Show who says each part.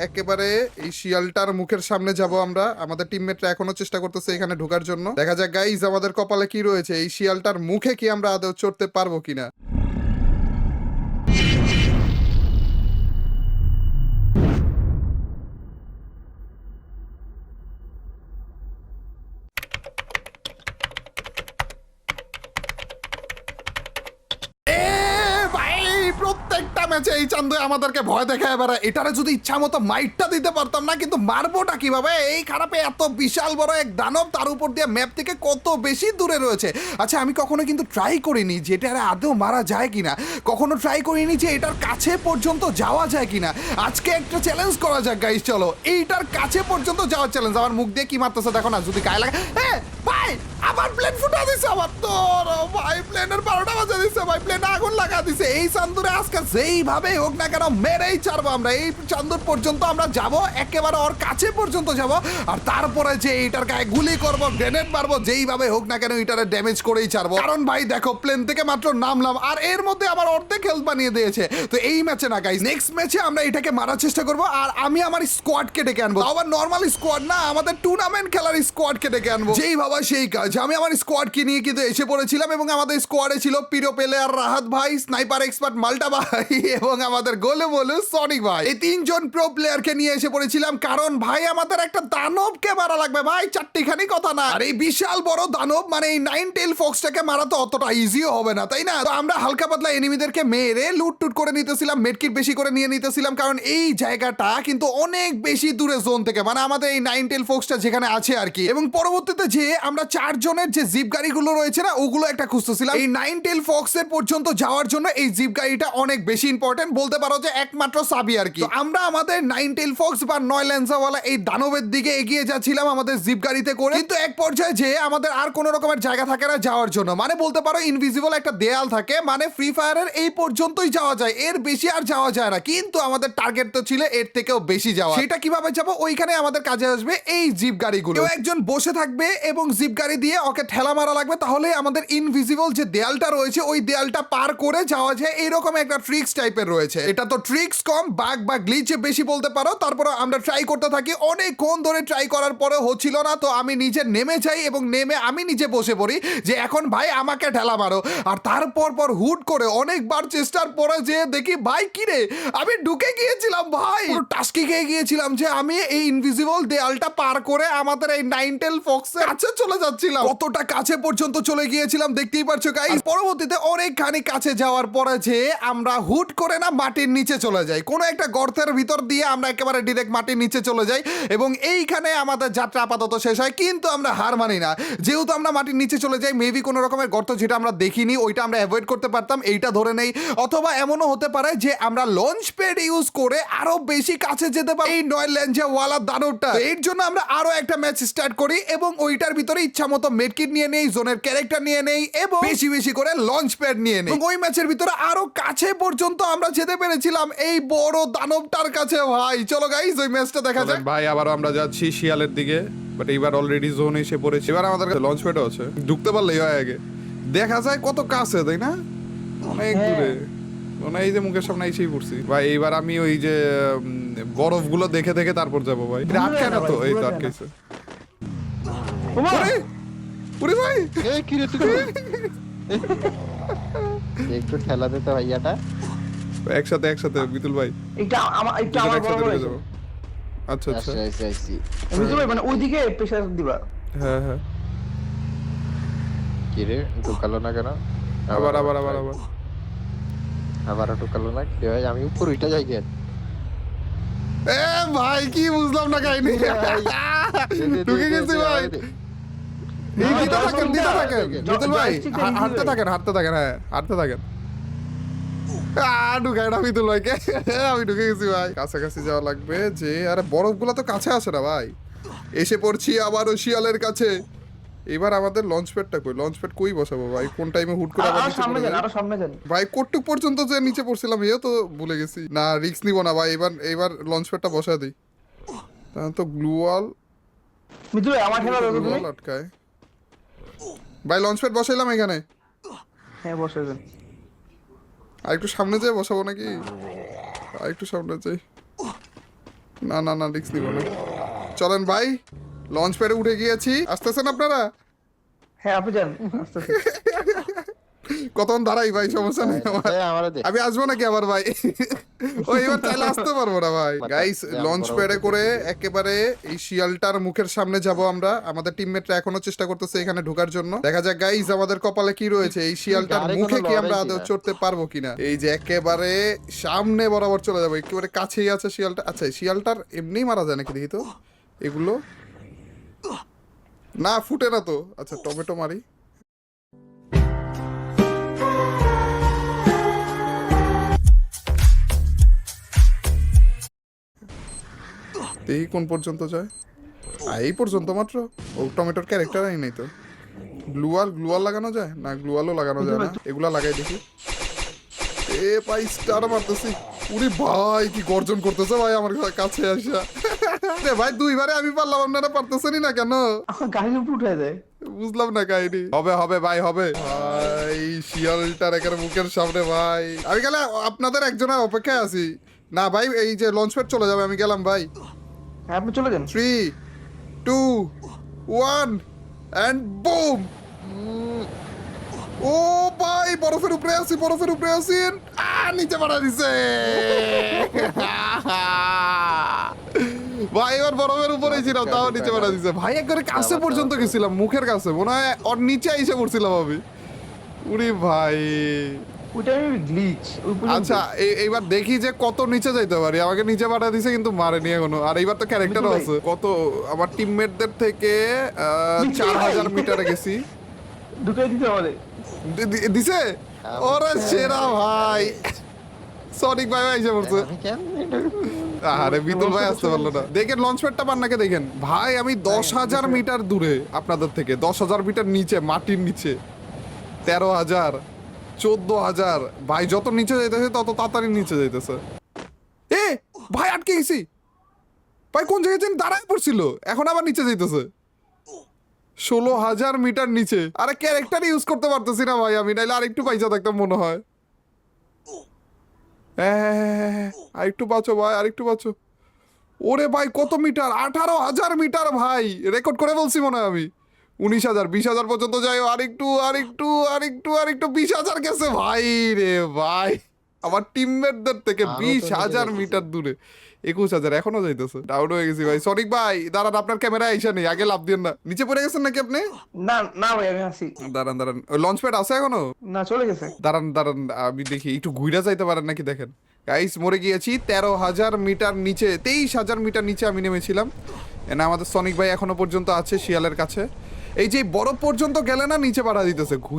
Speaker 1: একেবারে এই শিয়ালটার মুখের সামনে যাব আমরা। আমাদের টিমমেটরা এখনো চেষ্টা করতেছে এখানে ঢোকার জন্য। দেখা যাক গাইজ আমাদের কপালে কি রয়েছে, এই শিয়ালটার মুখে কি আমরা আদৌ চড়তে পারবো কিনা। প্রত্যেকটা ম্যাচে এই চান্দু আমাদেরকে ভয় দেখায় এবারে। এটারে যদি ইচ্ছা মতো মাইটটা দিতে পারতাম না, কিন্তু মারবোটা কিভাবে? এই খারাপে এত বিশাল বড় এক দানব, তার উপর দিয়ে ম্যাপ থেকে কত বেশি দূরে রয়েছে। আচ্ছা আমি কখনো কিন্তু ট্রাই করিনি যে এটারে আদৌ মারা যায় কিনা, কখনো ট্রাই করিনি যে এটার কাছে পর্যন্ত যাওয়া যায় কিনা। আজকে একটা চ্যালেঞ্জ করা যাক গাইস, চলো এইটার কাছে পর্যন্ত যাওয়ার চ্যালেঞ্জ। আমার মুখ দিয়ে কি মারতেছে দেখো না, যদি গায়ে লাগে। হ্যাঁ ভাই আবার প্লেন ফুটা দিছে, আমার তোর ভাই প্লেনের 12টা বাজে দিছে ভাই, প্লেনে আগুন লাগা দিছে। এই চান্দুরে আজকে যেইভাবে হোক না কেন মেরেই ছাড়বো আমরা। এই চান্দুর পর্যন্ত আমরা যাব, একেবারে ওর কাছে পর্যন্ত যাব, আর তারপরে যে এইটার গায়ে গুলি করবো, গ্রেনেড মারবো, যেইভাবে হোক না কেন এটারে ড্যামেজ করেই ছাড়বো। কারণ ভাই দেখো প্লেন থেকে মাত্র নামলাম আর এর মধ্যে আমার অর্ধেক হেলথ বানিয়ে দিয়েছে। তো এই ম্যাচে না গাইস, নেক্সট ম্যাচে আমরা এটাকে মারার চেষ্টা করবো। আর আমি আমার স্কোয়াডকে ডেকে আনবো, আবার নর্মাল স্কোয়াড না, আমাদের টুর্নামেন্ট খেলার স্কোয়াডকে ডেকে আনবো। যেই ভাবা সেই কাজ। আমি আমার স্কোয়াডকে নিয়ে কিন্তু এসে পড়েছিলাম এবং আমাদের স্কোয়াডে ছিল প্রিয় প্লেয়ার রাহাত ভাই, স্নাইপার এক্সপার্ট মাল্টা ভাই এবং আমাদের গোলু মোলু সনিক ভাই। এই তিনজন প্রো প্লেয়ারকে নিয়ে এসে পড়েছিলাম, কারণ ভাই আমাদের একটা দানবকে মারা লাগবে ভাই, চারটিখানি কথা না। আর এই বিশাল বড় দানব মানে এই 9 টেল ফক্সটাকে মারা তো অতটা ইজিও হবে না, তাই না? তো আমরা হালকা পাতলা এনিমিদেরকে মেরে লুট টুট করে নিতেছিলাম, মেডকিট বেশি করে নিয়ে নিতেছিলাম, কারণ এই জায়গাটা কিন্তু অনেক বেশি দূরে জোন থেকে, মানে আমাদের এই 9 টেল ফক্সটা যেখানে আছে আর কি। এবং পরবর্তীতে যে আমরা 4 জনের যে জিপ গাড়িগুলো রয়েছে না, ওগুলো একটা খুঁজতেছিলাম। এই 9 টেল ফক্সের পর্যন্ত যাওয়ার জন্য এই জিপ গাড়িটা অনেক বেশি ইম্পর্টেন্ট, বলতে পারো যে একমাত্র চাবি আর কি। তো আমরা আমাদের 9 টেল ফক্স বা 9 লেন্সাওয়ালা এই দানবের দিকে এগিয়ে যাচ্ছিলাম আমাদের জিপ গাড়িতে করে। কিন্তু এক পর্যায়ে যে আমাদের আর কোনো রকমের জায়গা থাকে না যাওয়ার জন্য, মানে বলতে পারো ইনভিজিবল একটা দেয়াল থাকে, মানে ফ্রি ফায়ারের এই পর্যন্তই যাওয়া যায়, এর বেশি আর যাওয়া যায় না। কিন্তু আমাদের টার্গেট তো ছিল এর থেকেও বেশি যাওয়া। সেটা কিভাবে যাবো? ওইখানে আমাদের কাজে আসবে এই জিপ গাড়িগুলো। কেউ একজন বসে থাকবে এবং জিপ গাড়ি দিয়ে ওকে ঠেলা মারা লাগবে, তাহলে আমাদের ইনভিজিবল যে দেয়ালটা রয়েছে ওই দেয়ালটা পার করে যাওয়া যায়। এইরকম একটা ট্রিক্স টাইপের রয়েছে। এটা তো ট্রিক্স কম, বাগ বা গ্লিচে বেশি বলতে পারো। তারপরে আমরা ট্রাই করতে থাকি, অনেকক্ষণ ধরে ট্রাই করার পরে হচ্ছিল না। তো আমি নিজে নেমে যাই এবং নেমে আমি নিজে বসে পড়ি যে এখন ভাই আমাকে ঠেলা মারো। আর তারপর হুট করে অনেকবার চেষ্টার পরে যে দেখি ভাই কিরে আমি ঢুকে গিয়েছিলাম ভাই, পুরো টাস্কি খেয়ে গিয়েছিলাম যে আমি এই ইনভিজিবল দেয়ালটা পার করে আমাদের এই 9 টেল ফক্সের কাছে চলে যাচ্ছিলাম। কতটা কাছে পর্যন্ত চলে গিয়েছিলাম দেখতেই পারছো গাইস। পরবর্তীতে অনেকখানি কাছে যাওয়ার পরে যে আমরা হুট করে না মাটির নিচে চলে যাই, কোনো একটা গর্তের ভিতর দিয়ে আমরা একেবারে ডিরেক্ট মাটির নিচে চলে যাই এবং এইখানে আমাদের যাত্রা আপাতত শেষ হয়। কিন্তু আমরা হার মানি না, যেহেতু আমরা মাটির নিচে চলে যাই, মেবি কোনো রকমের গর্ত যেটা আমরা দেখিনি ওইটা আমরা অ্যাভয়েড করতে পারতাম, এইটা ধরে নেই। অথবা এমনও হতে পারে যে আমরা লঞ্চ প্যাড ইউজ করে আরো বেশি কাছে যেতে পারি এই 9 লেঞ্জাওয়ালা দানবটা। এর জন্য আমরা আরো একটা ম্যাচ স্টার্ট করি এবং ওইটার ভিতরে ইচ্ছা মতো মেডকিট নিয়ে নেই, জোনের ক্যারেক্টার নিয়ে নেই এবং বেশি বেশি করে লঞ্চ প্যাড নিয়ে নেই। ওই ম্যাচের ভিতরে আরো কাছে পর্যন্ত আমরা যেতে পেরেছিলাম এই বড় দানবটার কাছে ভাই। চলো গাইস ওই ম্যাচটা দেখা যাক ভাই। আবারও আমরা যাচ্ছি শিয়ালের দিকে, বাট এইবার অলরেডি জোন এসে পড়েছে। এবার আমাদের কাছে লঞ্চ প্যাডও আছে, ঢুকতে পারলেই হয়। আগে দেখা যায় কত কাছে, তাই না? অনেক দূরে, মানে এই যে মুখের সামনে এসেই পড়ছি ভাই। এইবার আমি ওই যে বরফগুলো দেখে দেখে তারপর যাবো ভাই। আটকে না তো? এই তো আটকেছে। ওরে ভাই
Speaker 2: এই কি রে তুই একটু ঠেলা দে তো ভাইয়াটা।
Speaker 1: একসাথে একসাথে বিতুল ভাই
Speaker 3: এটা আমার বড় হয়ে যাবে।
Speaker 1: আচ্ছা আচ্ছা
Speaker 2: আচ্ছা
Speaker 3: বিতুল ভাই মানে ওইদিকে প্রেসার দিবা।
Speaker 1: হ্যাঁ হ্যাঁ
Speaker 2: কি রে ঢুকালো না কেন?
Speaker 1: আবার আবার আবার আবার
Speaker 2: আবার ঢুকালো না কি হয়? আমি উপর উঠে যাই কেন?
Speaker 1: এ ভাই কি বুঝলাম না কাহিনী। ঢুকে গেছি ভাই। এই দিতে থাকেন বিতুল ভাই, হাঁটতে থাকেন হ্যাঁ হাঁটতে থাকেন। ঢুকায় না বিতুল ভাইকে। আমি ঢুকে গেছি ভাই। কাছাকাছি যাওয়া লাগবে যে, আরে বরফগুলো তো কাছে আসে না ভাই। এসে পড়ছি আবারও শিয়ালের কাছে। এবার আমাদের লঞ্চ প্যাডটা কই? লঞ্চ প্যাড কই বসাবো ভাই? কোন টাইমে হুট করে আবার নিচে পড়ে
Speaker 3: আরো সামনে যান
Speaker 1: ভাই? কটুক পর্যন্ত যে নিচে পড়ছিলাম এও তো ভুলে গেছি। না রিস্ক নিব না ভাই, এবার লঞ্চ প্যাডটা বসা দিই। তাহলে তো গ্লু ওয়াল
Speaker 3: বিতুল ভাই আমার ঠেলা দাও তুমি।
Speaker 1: আটকায় ভাই। লঞ্চ প্যাড বসাইলাম এখানে।
Speaker 3: হ্যাঁ বসে যান।
Speaker 1: আর একটু সামনে যেয়ে বসাবো নাকি? আর একটু সামনে যাই। না না না রিস্ক নিব না। চলেন ভাই, লঞ্চ প্যাডে উঠে গিয়েছি। আসতেছেন আপনারা?
Speaker 3: হ্যাঁ আপনি যান আস্তে আস্তে।
Speaker 1: কতক্ষণ দাঁড়াই ভাই, সমস্যা নেই আমার।
Speaker 2: আমারে দে
Speaker 1: আমি আসবো নাকি আবার ভাই? ও এবার চাইলে আসতে পারবো না ভাই। গাইস লঞ্চ প্যাডে করে একেবারে এই শিয়ালটার মুখের সামনে যাব আমরা। আমাদের টিমমেটরা এখনো চেষ্টা করতেছে এখানে ঢোকার জন্য। দেখা যাক গাইস আমাদের কপালে কি রয়েছে, এই শিয়ালটার
Speaker 2: গাড়ি
Speaker 1: মুখে
Speaker 2: কোনো
Speaker 1: কি আমরা
Speaker 2: লড়াই
Speaker 1: আদৌ
Speaker 2: কিনা?
Speaker 1: চড়তে পারবো কিনা। এই যে একেবারে সামনে বরাবর চলে যাবো, একেবারে কাছেই আছে শিয়ালটা। আচ্ছা এই শিয়ালটার এমনিই মারা যায় নাকি দেখি তো এগুলো। না ফুটে না তো। আচ্ছা টমেটো মারি। দেখি কোন পর্যন্ত যায়। এই পর্যন্ত মাত্র। ও টমেটোর ক্যারেক্টারই নেই তো। গ্লুয়াল লাগানো যায় না? গ্লুয়ালও লাগানো যায় না। এগুলা লাগাই দেখি। এ ভাই স্টার মারতেছি। উরি ভাই কি গর্জন করতেছে ভাই আমার কাছে আসা। রে ভাই দুইবারে আমি পারলাম, আপনারা পারতেছেনই না কেন?
Speaker 3: আমার গাড়ির উপর উঠে যায়।
Speaker 1: বুঝলাম না কাহিনী। হবে হবে ভাই হবে। ভাই শিয়ালটার একের মুখের সামনে ভাই। আমি গেলে আপনাদের একজনের অপেক্ষায় আছি। না ভাই এই যে লঞ্চ প্যাড চলে যাবে, আমি গেলাম ভাই।
Speaker 3: হ্যাঁ আপনি চলে যান।
Speaker 1: 3, 2, 1 and boom! ও ভাই বরফের উপরে আছি, বরফের উপরে আছি। নিচে পড়া দিছে। ভাই এবার বরফের উপরে ছিলাম, তাও নিচে পড়া দিছে। ভাই একবারে কাছে পর্যন্ত গেছিলাম, মুখের কাছে। মনে হয় ওর নিচে এসে পড়ছিলাম আমি। উরি ভাই।
Speaker 3: ওইটা আমি গ্লিচ ওই পর্যন্ত।
Speaker 1: আচ্ছা এইবার দেখি যে কত নিচে যাইতে পারি। আমাকে নিচে পাঠা দিছে কিন্তু মারেনি এখনো। আর এইবার তো ক্যারেক্টারও
Speaker 3: ভাই।
Speaker 1: আছে। কত আমার টিমমেটদের থেকে 4000 মিটারে গেছি।
Speaker 3: ঢুকাই দিতে আমাদের।
Speaker 1: দিছে ওরে সেরা ভাই। সনিক ভাই এসে পড়ছে।
Speaker 2: আমি কেন
Speaker 1: আরে বিতুল ভাই আসতে পারলো না। দেখেন লঞ্চ প্যাডটা পান্নাকে দেখেন ভাই। আমি 10,000 মিটার দূরে আপনাদের থেকে, 10,000 মিটার নিচে, মাটির নিচে। 13,000, 14,000। ভাই যত নিচে যাইতেছে তত তাড়াতাড়ি নিচে যাইতেছে। এ ভাই আটকে গেছি ভাই। কোন জায়গায় যেন দাঁড়ায় পড়ছিল, এখন আবার নিচে যাইতেছে। 16,000 মিটার নিচে। আরে ক্যারেক্টার ইউজ করতে পারতেছি না ভাই আমি, নাইলে আরেকটু পয়সা থাকতাম মনে হয়। হ্যাঁ আরেকটু বাঁচো ভাই, আরেকটু বাঁচো। ওরে ভাই কত মিটার, 18,000 মিটার ভাই। রেকর্ড করে বলছি মনে হয় আমি। 19,000, 20,000 পর্যন্ত যাই। আরেকটু আরেকটু আরেকটু আরেকটু 20,000 গেছে ভাই রে ভাই। আমার টিমমেটদের থেকে
Speaker 2: আরো তো
Speaker 1: 20,000
Speaker 2: নিচে
Speaker 1: মিটার দূরে। 21,000 এখনো যাইতেছে। ডাউন হয়ে গেছি ভাই। সনিক ভাই দাঁড়ান, আপনার ক্যামেরা আইসা নেই, আগে লাভ দিন না। নিচে পড়ে গেছেন নাকি আপনি?
Speaker 3: না না ভাই আমি আসি।
Speaker 1: দাঁড়ান দাঁড়ান, লঞ্চ প্যাড আছে এখনো?
Speaker 3: না চলে গেছে।
Speaker 1: দাঁড়ান দাঁড়ান আমি দেখি একটু ঘুরে যাইতে পারেন নাকি দেখেন। গাইস মরে গিয়েছি 13,000 মিটার নিচে, 23,000 মিটার নিচে আমি নেমেছিলাম। এনা আমাদের সনিক ভাই এখনো পর্যন্ত আছে শিয়ালের কাছে। এই যে বরফ পর্যন্ত গেলে না নিচে পাঠা দিতেছে।